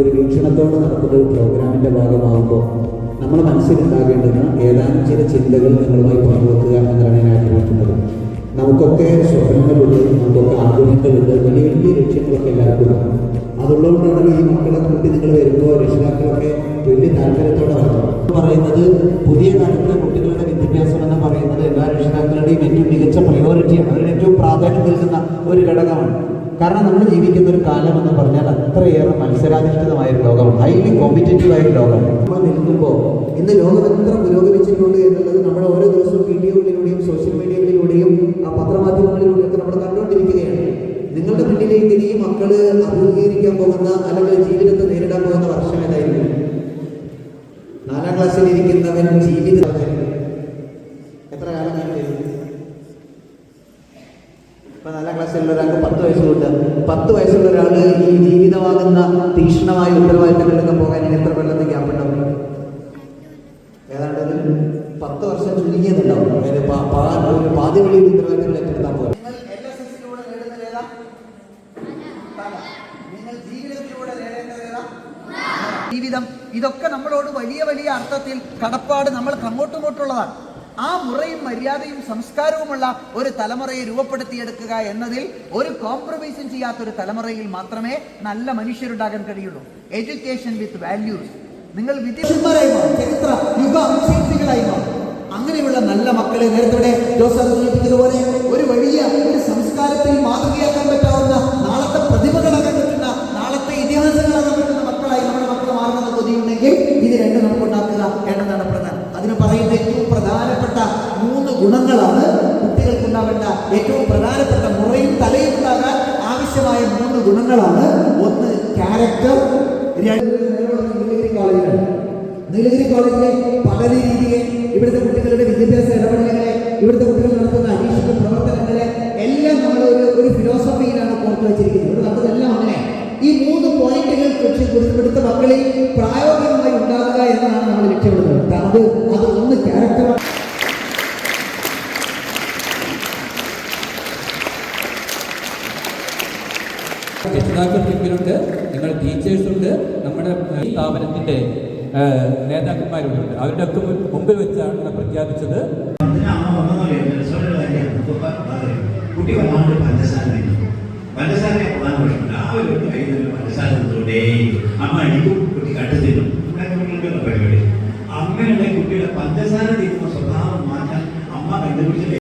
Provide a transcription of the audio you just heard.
ഒരു വീക്ഷണത്തോടെ നടക്കുന്ന ഒരു പ്രോഗ്രാമിൻ്റെ ഭാഗമാകുമ്പോൾ നമ്മൾ മനസ്സിലുണ്ടാകേണ്ടുന്ന ഏതാനും ചില ചിന്തകൾ നിങ്ങളുമായി പങ്കുവെക്കുക എന്നാണ് ഞാൻ ആഗ്രഹിക്കുന്നത്. നമുക്കൊക്കെ സ്വപ്നങ്ങളുണ്ട്, നമുക്കൊക്കെ ആഗ്രഹങ്ങളുണ്ട്, വലിയ വലിയ ലക്ഷ്യങ്ങളൊക്കെ എല്ലാവർക്കും ഉണ്ട്. അതുള്ളതുകൊണ്ടാണ് ഈ മക്കളെ കൂട്ടി നിങ്ങൾ വരുമ്പോൾ രക്ഷിതാക്കളൊക്കെ വലിയ താല്പര്യത്തോടെ പറയുന്നത്. പുതിയ കാലത്ത് കുട്ടികളുടെ വിദ്യാഭ്യാസം എന്ന് പറയുന്നത് എല്ലാ രക്ഷിതാക്കളുടെയും ഏറ്റവും മികച്ച പ്രയോറിറ്റിയാണ്, അതിന് ഏറ്റവും പ്രാധാന്യം നൽകുന്ന ഒരു ഘടകമാണ്. കാരണം നമ്മൾ ജീവിക്കുന്ന ഒരു കാലം എന്ന് പറഞ്ഞാൽ അത്രയേറെ മത്സരാധിഷ്ഠിതമായ ഒരു ലോകമാണ്, ഹൈലി കോമ്പറ്റേറ്റീവ് ആയ ഒരു ലോകമാണ്. നമ്മൾ നിൽക്കുമ്പോൾ ഇന്ന് ലോകം എത്ര പുരോഗമിച്ചിട്ടുണ്ട് എന്നുള്ളത് നമ്മൾ ഓരോ ദിവസവും വീഡിയോകളിലൂടെയും സോഷ്യൽ മീഡിയകളിലൂടെയും പത്രമാധ്യമങ്ങളിലൂടെയും ഒക്കെ നമ്മൾ കണ്ടുകൊണ്ടിരിക്കുകയാണ്. നിങ്ങളുടെ മുന്നിലേക്ക് ഈ മക്കള് അഭിമുഖീകരിക്കാൻ പോകുന്ന അല്ലെങ്കിൽ ജീവിതത്തെ നേരിടാൻ പോകുന്ന വർഷം ഏതായിരിക്കും? 4ാം ക്ലാസ്സിൽ ഇരിക്കുന്നവൻ ജീവിതം എത്ര കാലം കഴിഞ്ഞു? ഇപ്പൊ 4ാം ക്ലാസ്സിലുള്ള ഒരാൾക്ക് 10 വയസ്സുകൊണ്ട് 10 വയസ്സുള്ള ഒരാൾ ഈ ജീവിതമാകുന്ന തീക്ഷ്ണമായ ഉത്തരവാദിത്തങ്ങളിലൊക്കെ പോകാൻ ഇനി എത്ര കൊല്ലത്തെ ഗ്യാപ്പ് ഉണ്ടാവും? ഏതാണ്ട് 10 വർഷം ചുരുങ്ങിയതുണ്ടാവും. ഒരു പാതി വഴി ഉത്തരവാദിത്തങ്ങൾ ഏറ്റെടുത്താൽ പോലെ ജീവിതം ഇതൊക്കെ നമ്മളോട് വലിയ വലിയ അർത്ഥത്തിൽ കടപ്പാട് നമ്മൾക്ക് അങ്ങോട്ടും ഇങ്ങോട്ടുള്ളതാണ്. ആ മുറയും മര്യാദയും സംസ്കാരവുമുള്ള ഒരു തലമുറയെ രൂപപ്പെടുത്തിയെടുക്കുക എന്നതിൽ ഒരു കോംപ്രമൈസും ചെയ്യാത്തൊരു തലമുറയിൽ മാത്രമേ നല്ല മനുഷ്യരുണ്ടാകാൻ കഴിയുള്ളൂ. എഡ്യൂക്കേഷൻ വിത്ത് വാല്യൂസ്. നിങ്ങൾ വിദ്യാഭ്യാസന്മാരായി മാറും, ചരിത്ര യുഗ ശില്പികളായി മാറും. അങ്ങനെയുള്ള നല്ല മക്കളെ നേരത്തെ ജോസഫ് സൂചിപ്പിച്ചതുപോലെ ഒരു വലിയ ഒരു സംസ്കാരത്തിൽ മാതൃകയാക്കാൻ പറ്റാവുന്ന നാളത്തെ പ്രതിഭകളാകാൻ പറ്റുന്ന നാളത്തെ ഇതിഹാസങ്ങളാകാൻ പറ്റുന്ന മക്കളായി നമ്മുടെ മക്കൾ മാറുന്ന കൊതിയുണ്ടെങ്കിൽ ഇത് രണ്ടും നമുക്ക് ഉണ്ടാക്കുക എന്നതാണ് പ്രധാനം. അതിന് പറയുന്ന ഏറ്റവും പ്രധാനപ്പെട്ട 3 ഗുണങ്ങളാണ് കുട്ടികൾക്കുണ്ടാവേണ്ട ഏറ്റവും പ്രധാനപ്പെട്ട മുറയും തലയും ഉണ്ടാകാൻ ആവശ്യമായ 3 ഗുണങ്ങളാണ്. ഒന്ന് ക്യാരക്ടർ, 2 നീലഗിരി കോളേജിലെ പഠന രീതിയെ, ഇവിടുത്തെ കുട്ടികളുടെ വിദ്യാഭ്യാസ ഇടപെടലുകളെ, ഇവിടുത്തെ കുട്ടികൾ നടത്തുന്ന അന്വേഷണ പ്രവർത്തനങ്ങളെ എല്ലാം നമ്മൾ ഒരു ഫിലോസഫിയിലാണ് കോർത്തു വെച്ചിരിക്കുന്നത്. ഇവിടെ നടന്നതെല്ലാം അങ്ങനെ. ഈ 3 പോയിന്റുകൾ ഇവിടുത്തെ മക്കളിൽ പ്രായോഗികമായി ഉണ്ടാകുക എന്നതാണ് നമ്മൾ ലക്ഷ്യമിടുന്നത്. അത് ഒന്ന് ക്യാരക്ടറാണ്. രക്ഷിതാക്കൾക്ക് മുമ്പിലുണ്ട്, നിങ്ങൾ ടീച്ചേഴ്സുണ്ട്, നമ്മുടെ സ്ഥാപനത്തിന്റെ നേതാക്കന്മാരുണ്ട്. അവരുടെ ഒക്കെ മുമ്പിൽ വെച്ചാണ് പ്രഖ്യാപിച്ചത്. കുട്ടി വല്ലാണ്ട് പഞ്ചസാരയെ പ്രധാന പ്രശ്നം. രാവിലെ കയ്യിൽ പഞ്ചസാര തൊട്ടേ അമ്മ അടിക്കും, കുട്ടി കട്ടുതിന്നും പരിപാടി. അങ്ങനെയുള്ള കുട്ടിയുടെ പഞ്ചസാര തീരുന്ന സ്വഭാവം മാറ്റാൻ അമ്മ കണ്ടുപിടിച്ചിട്ട്